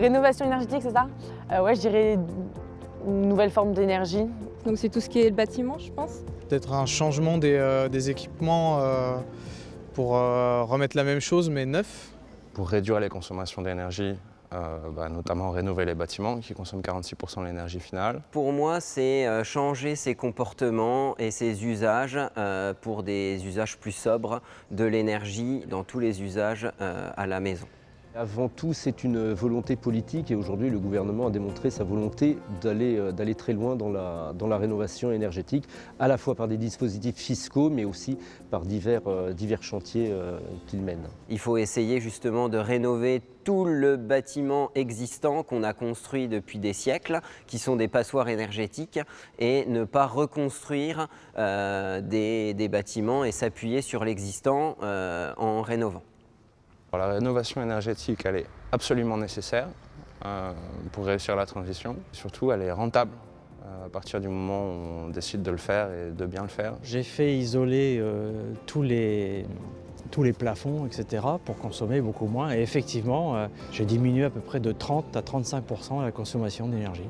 Rénovation énergétique, c'est ça? Ouais, je dirais une nouvelle forme d'énergie. Donc c'est tout ce qui est le bâtiment, je pense. Peut-être un changement des équipements pour remettre la même chose mais neuf. Pour réduire les consommations d'énergie, notamment rénover les bâtiments qui consomment 46% de l'énergie finale. Pour moi, c'est changer ses comportements et ses usages pour des usages plus sobres de l'énergie dans tous les usages à la maison. Avant tout, c'est une volonté politique et aujourd'hui, le gouvernement a démontré sa volonté d'aller très loin dans la rénovation énergétique, à la fois par des dispositifs fiscaux, mais aussi par divers chantiers qu'il mène. Il faut essayer justement de rénover tout le bâtiment existant qu'on a construit depuis des siècles, qui sont des passoires énergétiques, et ne pas reconstruire des bâtiments et s'appuyer sur l'existant en rénovant. La rénovation énergétique, elle est absolument nécessaire pour réussir la transition. Surtout, elle est rentable à partir du moment où on décide de le faire et de bien le faire. J'ai fait isoler tous les plafonds, etc. pour consommer beaucoup moins. Et effectivement, j'ai diminué à peu près de 30 à 35% la consommation d'énergie.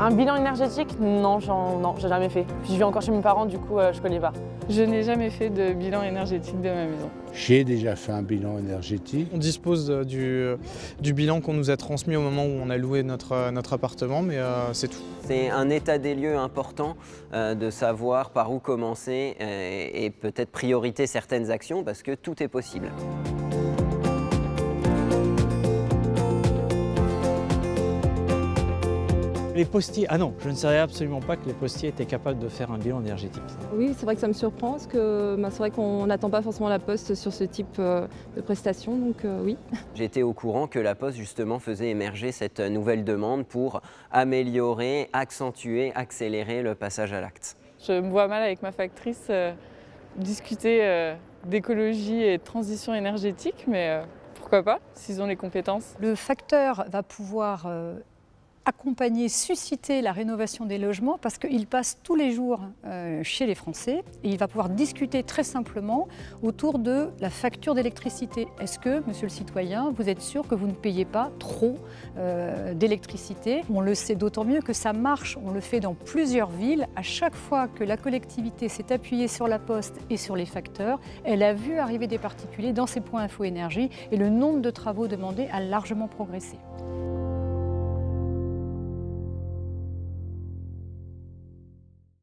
Un bilan énergétique? Non, j'ai jamais fait. Puis je vis encore chez mes parents, du coup, je connais pas. Je n'ai jamais fait de bilan énergétique de ma maison. J'ai déjà fait un bilan énergétique. On dispose du bilan qu'on nous a transmis au moment où on a loué notre appartement, mais c'est tout. C'est un état des lieux important de savoir par où commencer et peut-être prioriter certaines actions parce que tout est possible. Les postiers, ah non, je ne savais absolument pas que les postiers étaient capables de faire un bilan énergétique. Oui, c'est vrai que ça me surprend parce que c'est vrai qu'on n'attend pas forcément la Poste sur ce type de prestations, donc oui. J'étais au courant que la Poste justement faisait émerger cette nouvelle demande pour améliorer, accentuer, accélérer le passage à l'acte. Je me vois mal avec ma factrice discuter d'écologie et de transition énergétique, mais pourquoi pas, s'ils ont les compétences. Le facteur va pouvoir accompagner, susciter la rénovation des logements parce qu'il passe tous les jours chez les Français et il va pouvoir discuter très simplement autour de la facture d'électricité. Est-ce que, monsieur le citoyen, vous êtes sûr que vous ne payez pas trop d'électricité? On le sait d'autant mieux que ça marche, on le fait dans plusieurs villes. À chaque fois que la collectivité s'est appuyée sur la Poste et sur les facteurs, elle a vu arriver des particuliers dans ses points info énergie et le nombre de travaux demandés a largement progressé.